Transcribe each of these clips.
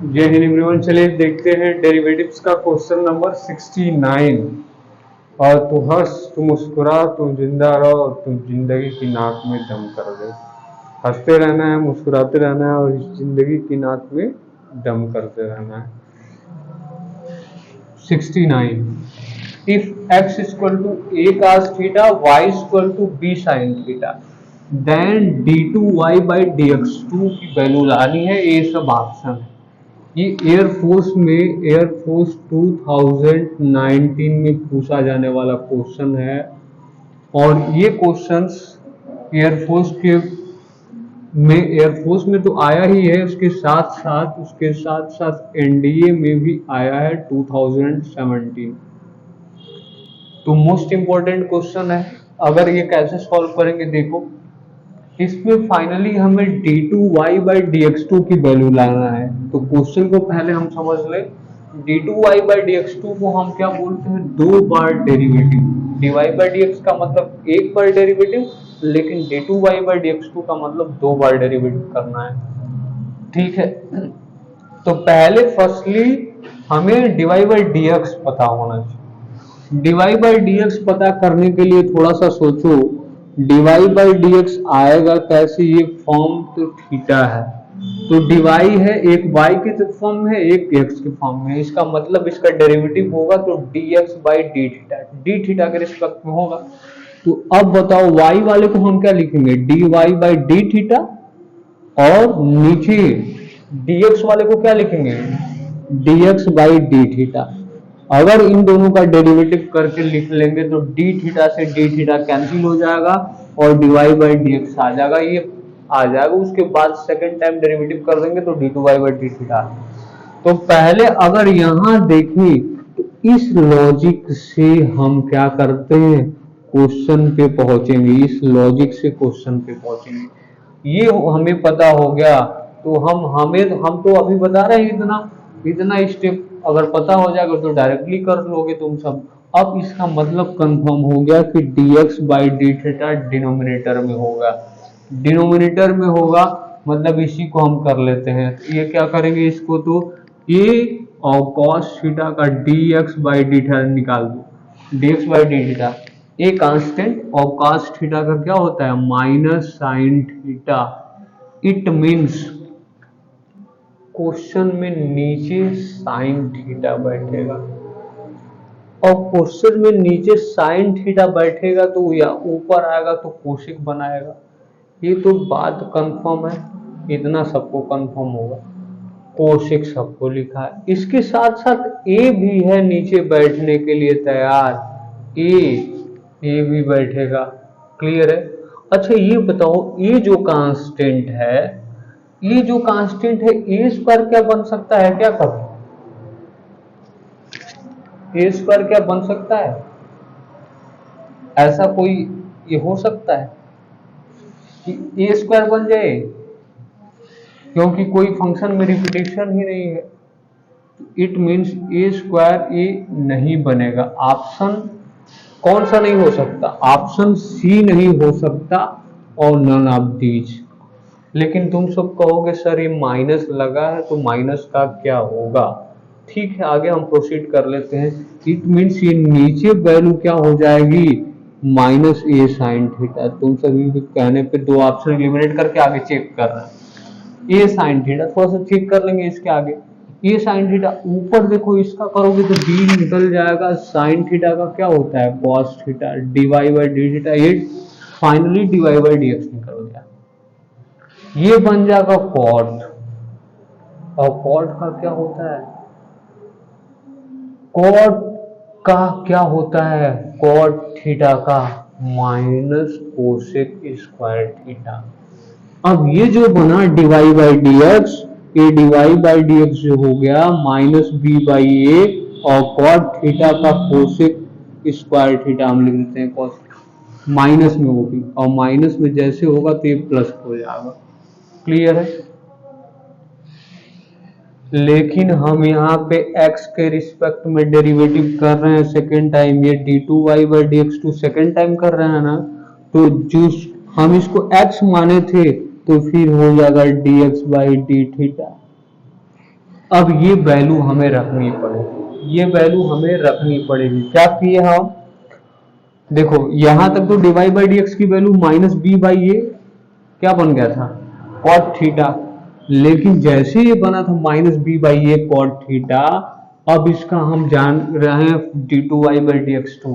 जय हिंद एवरीवन। चलिए देखते हैं डेरिवेटिव्स का क्वेश्चन नंबर 69। और तू हंस, तू मुस्कुरा, तू जिंदा रहो और तू जिंदगी की नाक में दम कर दे। हंसते रहना है, मुस्कुराते रहना है और इस जिंदगी की नाक में दम करते रहना है। 69। If x equal to a cos theta, y equal to b sin theta, then d2y by dx2 की वैल्यू लानी है। ये सब ऑप्शन है। ये एयरफोर्स 2019 में पूछा जाने वाला क्वेश्चन है। और ये क्वेश्चंस एयरफोर्स में तो आया ही है, उसके साथ साथ एनडीए में भी आया है 2017। तो मोस्ट इम्पोर्टेंट क्वेश्चन है। अगर ये कैसे सॉल्व करेंगे देखो, इसमें फाइनली हमें d2y बाई dx2 की वैल्यू लाना है। तो क्वेश्चन को पहले हम समझ ले। d2y बाई dx2 को हम क्या बोलते हैं? दो बार डेरिवेटिव। dy बाई dx का मतलब एक बार डेरिवेटिव, लेकिन d2y बाई dx2 का मतलब दो बार डेरिवेटिव करना है। ठीक है, तो पहले फर्स्टली हमें dy बाई dx पता होना चाहिए। dy बाई dx पता करने के लिए थोड़ा सा सोचो, dy बाई dx आएगा कैसे? ये फॉर्म तो थीटा है, तो dy है, एक y के फॉर्म में है, एक x के फॉर्म में है। इसका मतलब इसका डेरिवेटिव होगा तो dx by D theta, D theta के रिस्पेक्ट में होगा। तो अब बताओ y वाले को हम क्या लिखेंगे? dy बाई डी थीटा, और नीचे dx वाले को क्या लिखेंगे? dx by D theta. अगर इन दोनों का डेरिवेटिव करके लिख लेंगे तो डी थीटा से डी थीटा कैंसिल हो जाएगा और dy बाई dx आ जाएगा। ये आ जाएगा, उसके बाद सेकंड टाइम डेरिवेटिव कर देंगे तो d2y बाई डी थीटा। तो पहले अगर यहां देखें तो इस लॉजिक से हम क्या करते हैं? क्वेश्चन पे पहुंचेंगे। इस लॉजिक से क्वेश्चन पे पहुंचेंगे। ये हमें पता हो गया तो हम तो अभी बता रहे हैं इतना स्टेप अगर पता हो जाएगा तो डायरेक्टली कर लोगे तुम सब। अब इसका मतलब कंफर्म हो गया कि dx by D theta denominator में होगा। डिनोमिनेटर में होगा मतलब इसी को हम कर लेते हैं। तो ये क्या करेंगे? इसको तो a और cos थीटा का dx बाई डी थीटा निकाल दो। dx by D theta a constant और cos थीटा का क्या होता है? Minus sine theta. It means question में नीचे साइन थीटा बैठेगा, और क्वेश्चन में नीचे साइन थीटा बैठेगा तो या ऊपर आएगा तो कोशिक बनाएगा। ये तो बात कंफर्म है, इतना सबको कंफर्म होगा। कोशिक सबको लिखा है, इसके साथ साथ ए भी है नीचे बैठने के लिए तैयार। ए भी बैठेगा। क्लियर है? अच्छा ये बताओ, ये जो कांस्टेंट है, ए स्क्वायर क्या बन सकता है? क्या करो, ए स्क्वायर क्या बन सकता है? ऐसा कोई ये हो सकता है कि ए स्क्वायर बन जाए? क्योंकि कोई फंक्शन में रिपीटेशन ही नहीं है। इट मीन्स ए स्क्वायर ए नहीं बनेगा। ऑप्शन कौन सा नहीं हो सकता? ऑप्शन सी नहीं हो सकता और नन ऑफ दीज। लेकिन तुम सब कहोगे सर ये माइनस लगा है तो माइनस का क्या होगा? ठीक है, आगे हम प्रोसीड कर लेते हैं। इट मीन्स ये नीचे वैल्यू क्या हो जाएगी? Minus A sine theta. तुम सभी के कहने पे दो ऑप्शन एलिमिनेट करके आगे चेक कर रहे हैं। ए साइन थीटा थोड़ा सा चेक कर लेंगे इसके आगे। ए साइन थीटा ऊपर देखो, इसका करोगे तो डी निकल जाएगा। साइन थीटा का क्या होता है? Cos theta. Dy by D theta, ये finally dy by D x निकल गया। ये बन जाएगा कॉट। और कॉट का क्या होता है? कॉट का क्या होता है? कॉट थीटा का माइनस कोसेक स्क्वायर थीटा। अब ये जो बना डीवाई बाई डी एक्स, ये डीवाई बाई डी एक्स जो हो गया माइनस बी बाई ए, और कॉट थीटा का कोसेक स्क्वायर थीटा हम लिख देते हैं कॉस। माइनस में वो भी, और माइनस में जैसे होगा तो ये प्लस हो जाएगा। क्लियर है? लेकिन हम यहाँ पे x के रिस्पेक्ट में डेरिवेटिव कर रहे हैं सेकेंड टाइम। ये d2y by dx2 second time कर रहे हैं ना, तो जो हम इसको x माने थे तो फिर हो जाएगा dx बाई डी थीटा। अब ये वैल्यू हमें रखनी पड़ेगी, ये वैल्यू हमें रखनी पड़ेगी। क्या किए हम, देखो यहां तक तो dy बाई डी एक्स की वैल्यू माइनस बी बाई ए क्या बन गया था, कॉट थीटा। लेकिन जैसे ये बना था minus B by A cot theta, अब इसका हम जान रहे हैं D two Y by D X two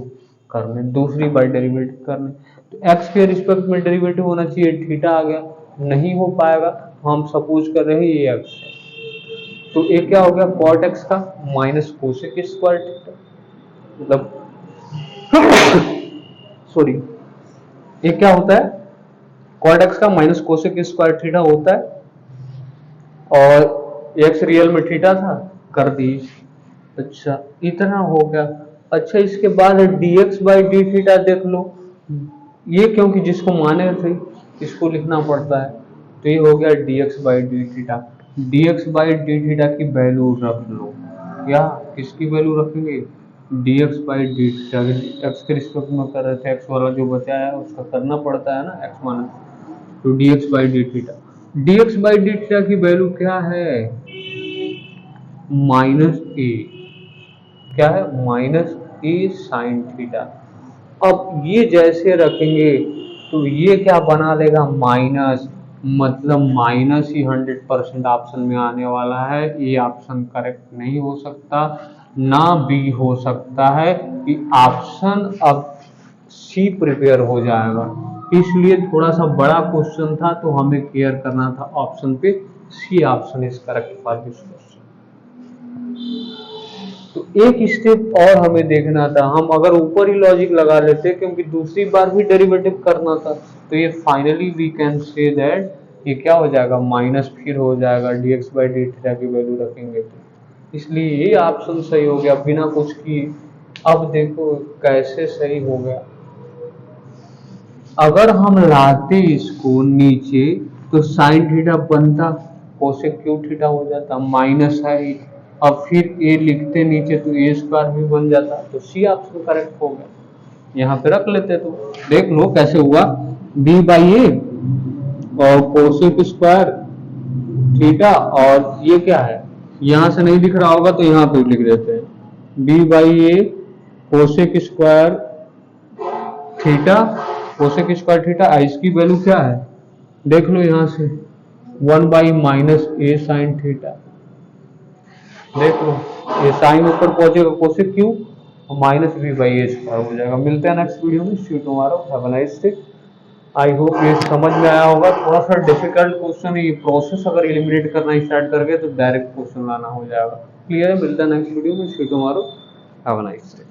करने, दूसरी बार डेरिवेटिव करने। तो एक्स के रिस्पेक्ट में डेरिवेटिव होना चाहिए, थीटा आ गया, नहीं हो पाएगा तो हम सपोज कर रहे हैं ये एक्स है, तो ये क्या हो गया कॉट एक्स का माइनस कोसेक स्क्वायर थीटा, मतलब सॉरी ये क्या होता है, कॉट एक्स का माइनस कोसेक स्क्वायर थीटा होता है, और एक्स रियल में थीटा था, कर दी। अच्छा इतना हो गया। अच्छा इसके बाद dx बाई डी थीटा देख लो, ये क्योंकि जिसको माने थे इसको लिखना पड़ता है, तो ये हो गया dx by D theta. dx by D theta की वैल्यू रख लो, या किसकी वैल्यू रखेंगे, dx by D theta, x के रिस्पेक्ट में कर रहे थे, एक्स वाला जो बचा है उसका करना पड़ता है ना, एक्स माइनस, तो dx by D theta, dx by D theta की वैल्यू क्या है, माइनस ए, क्या है माइनस ए साइन थीटा। अब ये जैसे रखेंगे तो ये क्या बना लेगा माइनस, मतलब माइनस ही 100% ऑप्शन में आने वाला है, ये ऑप्शन करेक्ट नहीं हो सकता, ना बी हो सकता है, कि ऑप्शन अब सी प्रिपेयर हो जाएगा। इसलिए थोड़ा सा बड़ा क्वेश्चन था तो हमें केयर करना था ऑप्शन पे, C option is correct for this question. तो एक स्टेप और हमें देखना था, हम अगर ऊपर ही लॉजिक लगा लेते क्योंकि दूसरी बार भी डेरिवेटिव करना था, तो ये finally we can say that ये क्या हो जाएगा माइनस फिर हो जाएगा dx बाई डी थीटा की वैल्यू रखेंगे तो, इसलिए ये ऑप्शन सही हो गया बिना कुछ किए। अब देखो कैसे सही हो गया, अगर हम लाते इसको नीचे तो साइन थीटा बनता, कोसेक क्यू थीटा हो जाता, माइनस है, अब फिर ए लिखते नीचे तो ए स्क्वायर भी बन जाता, तो सी ऑप्शन करेक्ट हो गया, यहाँ पे रख लेते। तो देख लो कैसे हुआ, बी बाई ए और कोसेक स्क्वायर थीटा, और ये क्या है यहाँ से नहीं दिख रहा होगा तो यहाँ पे लिख देते हैं, B by A cosec square theta, cosec square theta, इसकी वैल्यू क्या है देख लो यहाँ से 1 by minus A sine theta, देख लो ये साइन ऊपर पहुंचेगा कोसेक क्यू और minus B by A square हो जाएगा। मिलते हैं नेक्स्ट वीडियो में, see you tomorrow, have a nice day. I hope ये समझ में आया होगा, थोड़ा सा डिफिकल्ट क्वेश्चन है, ये प्रोसेस अगर एलिमिनेट करना स्टार्ट कर गए तो डायरेक्ट क्वेश्चन लाना हो जाएगा। क्लियर है, मिलता है नेक्स्ट वीडियो में, see you tomorrow, have a nice day.